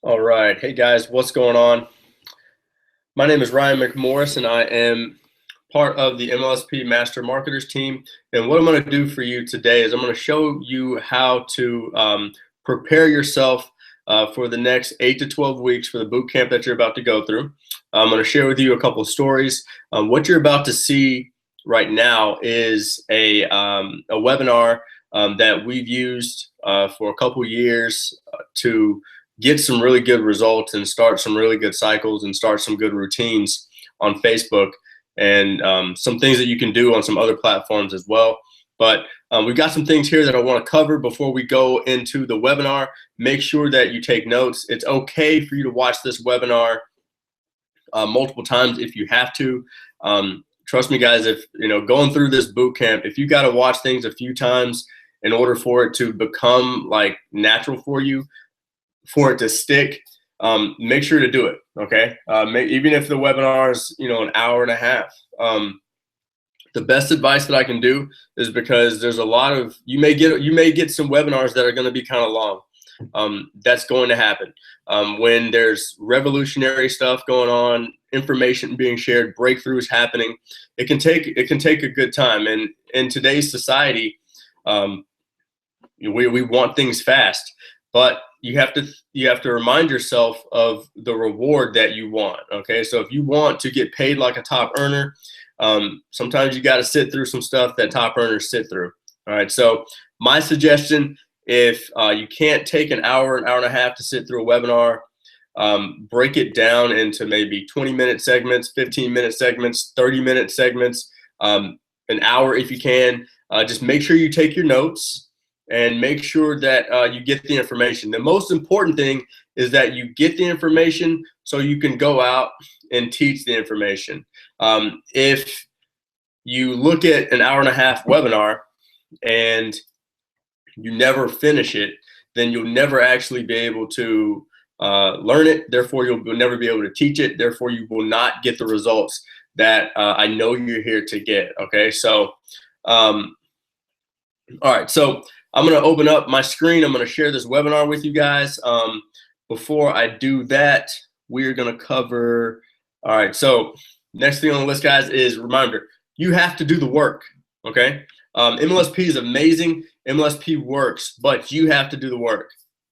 All right. Hey guys, what's going on? My name is Ryan McMorris and I am part of the MLSP Master Marketers team. And what I'm going to do for you today is I'm going to show you how to prepare yourself for the next 8 to 12 weeks for the boot camp that you're about to go through. I'm going to share with you a couple of stories. What you're about to see right now is a webinar that we've used for a couple years to get some really good results and start some really good cycles and start some good routines on Facebook and some things that you can do on some other platforms as well. But we've got some things here that I want to cover before we go into the webinar. Make sure that you take notes. It's okay for you to watch this webinar multiple times if you have to. Trust me, guys, if going through this boot camp, if you got to watch things a few times in order for it to become like natural for you, for it to stick, make sure to do it. Okay, even if the webinar is an hour and a half. The best advice that I can do is, because there's a lot of you may get some webinars that are going to be kind of long. That's going to happen when there's revolutionary stuff going on, information being shared, breakthroughs happening. It can take a good time, and in today's society, we want things fast. But you have to remind yourself of the reward that you want. Okay, so if you want to get paid like a top earner, sometimes you got to sit through some stuff that top earners sit through. All right, so my suggestion, if you can't take an hour and a half to sit through a webinar, break it down into maybe 20-minute segments, 15-minute segments, 30-minute segments, an hour if you can. Just make sure you take your notes and make sure that you get the information. The most important thing is that you get the information so you can go out and teach the information. If you look at an hour and a half webinar and you never finish it, then you'll never actually be able to learn it. Therefore, you'll never be able to teach it. Therefore, you will not get the results that I know you're here to get. Okay, so all right, so I'm going to open up my screen. I'm going to share this webinar with you guys. Before I do that, we're going to cover, all right, so next thing on the list, guys, is reminder, you have to do the work, okay? MLSP is amazing. MLSP works, but you have to do the work.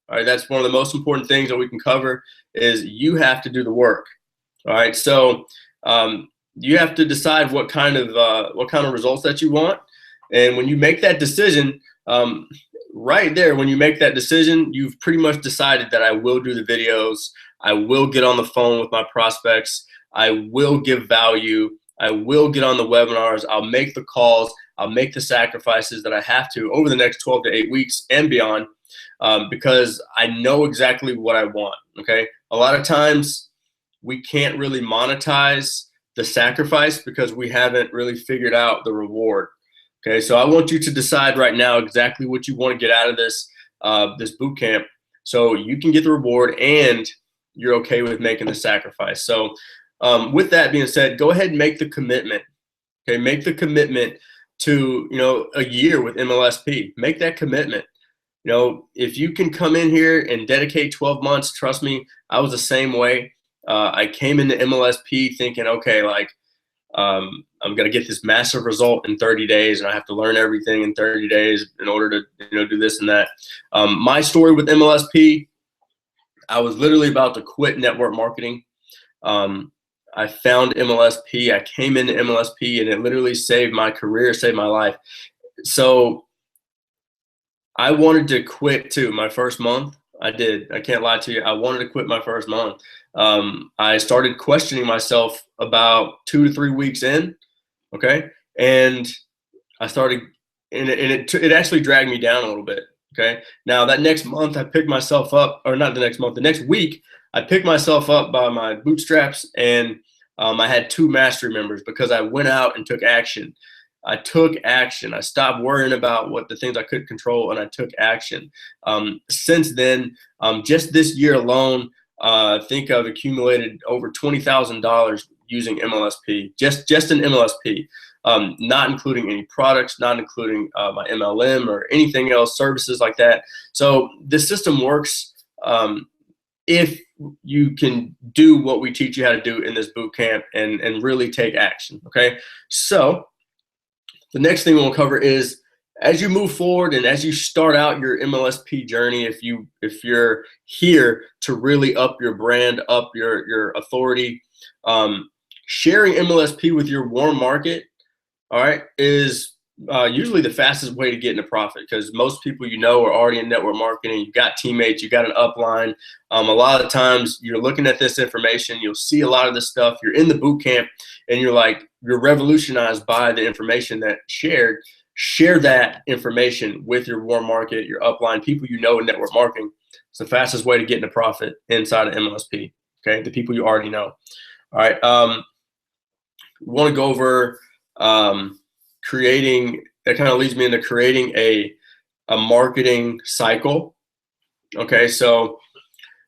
All right, that's one of the most important things that we can cover is you have to do the work. All right, so you have to decide what kind of results that you want. And when you make that decision, right there, when you make that decision, you've pretty much decided that I will do the videos, I will get on the phone with my prospects, I will give value, I will get on the webinars, I'll make the calls, I'll make the sacrifices that I have to over the next 12 to 8 weeks and beyond, because I know exactly what I want. Okay, a lot of times we can't really monetize the sacrifice because we haven't really figured out the reward. Okay, so I want you to decide right now exactly what you want to get out of this boot camp, so you can get the reward and you're okay with making the sacrifice. So with that being said, go ahead and make the commitment. Okay, make the commitment to a year with MLSP. Make that commitment. If you can come in here and dedicate 12 months, trust me, I was the same way. I came into MLSP thinking, okay, like I'm going to get this massive result in 30 days and I have to learn everything in 30 days in order to do this and that. My story with MLSP, I was literally about to quit network marketing. I found MLSP, I came into MLSP, and it literally saved my career, saved my life. So I wanted to quit too my first month. I did. I can't lie to you. I wanted to quit my first month. I started questioning myself about 2 to 3 weeks in, okay? And I started, and it actually dragged me down a little bit, okay? Now that next month I picked myself up, or not the next month, the next week, I picked myself up by my bootstraps, and I had 2 mastery members because I went out and took action. I took action. I stopped worrying about what the things I couldn't control, and I took action. Since then, just this year alone, I think I've accumulated over $20,000 using MLSP, just in MLSP, not including any products, not including my MLM or anything else, services like that. So the system works. if you can do what we teach you how to do in this boot camp and really take action. Okay, so the next thing we'll cover is, as you move forward and as you start out your MLSP journey, if you're here to really up your brand, up your authority, sharing MLSP with your warm market, all right, is usually the fastest way to get into profit, because most people are already in network marketing. You've got teammates, you got an upline. A lot of times you're looking at this information, you'll see a lot of this stuff. You're in the boot camp and you're revolutionized by the information that shared. Share that information with your warm market, your upline, people in network marketing. It's the fastest way to get into profit inside of MLSP. Okay, the people you already know. All right, we want to go over creating. That kind of leads me into creating a marketing cycle. Okay, so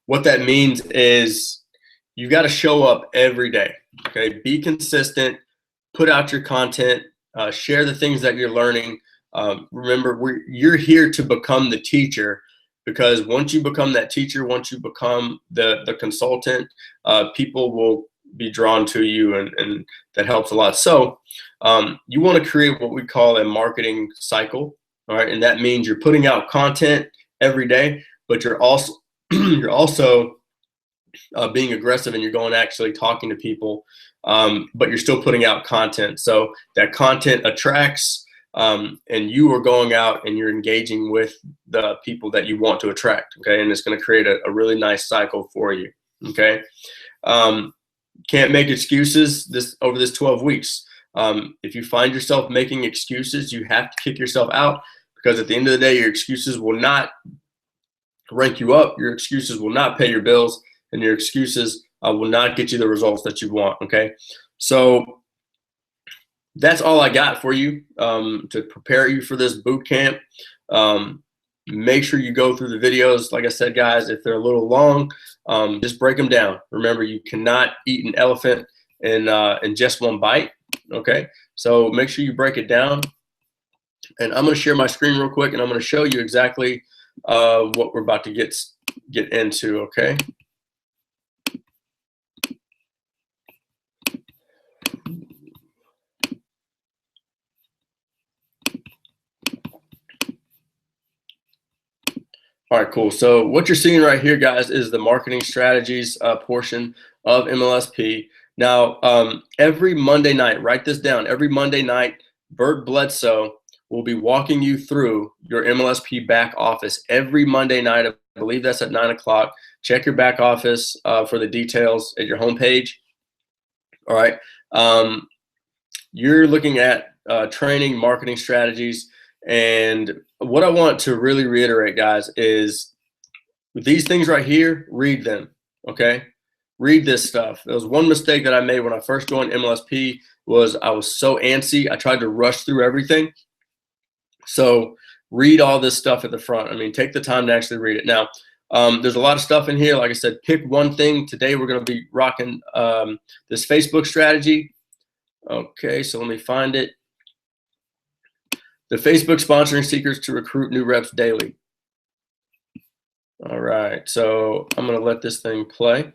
what that means is you've got to show up every day. Okay, be consistent, put out your content, share the things that you're learning. Remember, you're here to become the teacher, because once you become that teacher, once you become the consultant, people will be drawn to you, and that helps a lot. So you want to create what we call a marketing cycle. All right, and that means you're putting out content every day, but you're also being aggressive, and you're going actually talking to people, but you're still putting out content. So that content attracts, and you are going out and you're engaging with the people that you want to attract. Okay, and it's going to create a really nice cycle for you. Okay, can't make excuses over this 12 weeks. If you find yourself making excuses, you have to kick yourself out, because at the end of the day, your excuses will not rank you up. Your excuses will not pay your bills, and your excuses will not get you the results that you want. Okay, so that's all I got for you to prepare you for this boot camp. Make sure you go through the videos. Like I said, guys, if they're a little long, just break them down. Remember, you cannot eat an elephant in just one bite. Okay, so make sure you break it down. And I'm going to share my screen real quick, and I'm going to show you exactly what we're about to get into. Okay. All right, cool. So what you're seeing right here, guys, is the marketing strategies portion of MLSP. Now, every Monday night, write this down. Every Monday night, Bert Bledsoe will be walking you through your MLSP back office every Monday night. I believe that's at 9 o'clock. Check your back office for the details at your homepage. All right. You're looking at training, marketing strategies. And what I want to really reiterate, guys, is these things right here, read them. Okay. Read this stuff. There was one mistake that I made when I first joined MLSP, was I was so antsy. I tried to rush through everything. So read all this stuff at the front. I mean, take the time to actually read it. Now, there's a lot of stuff in here. Like I said, pick one thing. Today we're going to be rocking this Facebook strategy. Okay, so let me find it. The Facebook sponsoring secrets to recruit new reps daily. All right, so I'm going to let this thing play.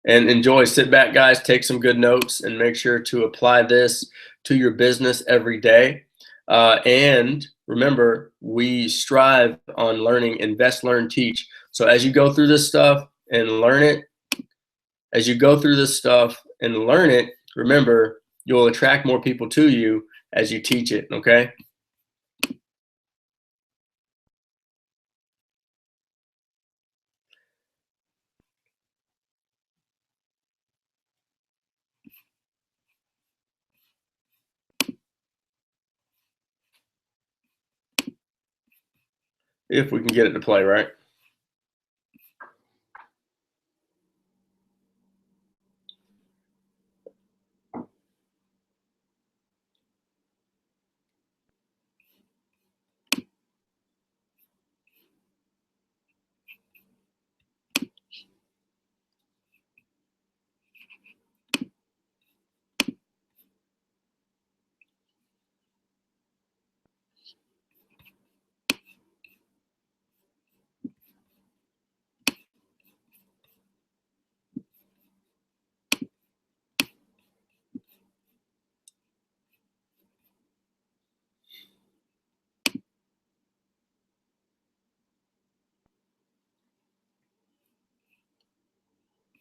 And enjoy. Sit back, guys, take some good notes, and make sure to apply this to your business every day. And remember, we strive on learning, invest, learn, teach. So as you go through this stuff and learn it, remember, you'll attract more people to you as you teach it, okay? If we can get it to play, right?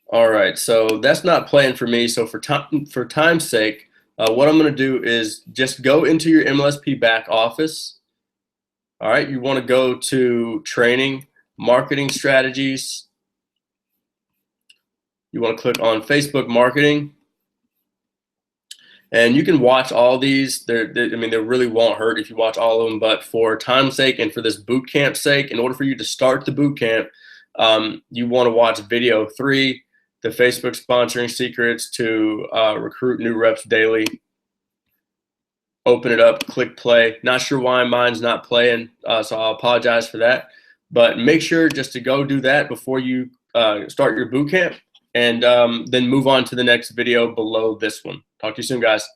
All right, so that's not playing for me. So for time's sake, what I'm going to do is just go into your MLSP back office. All right, you want to go to training, marketing strategies. You want to click on Facebook marketing. And you can watch all these. I mean, they really won't hurt if you watch all of them. But for time's sake and for this boot camp sake, in order for you to start the boot camp, you want to watch video 3, the Facebook sponsoring secrets to recruit new reps daily. Open it up, click play. Not sure why mine's not playing, so I'll apologize for that. But make sure just to go do that before you start your boot camp, and then move on to the next video below this one. Talk to you soon, guys.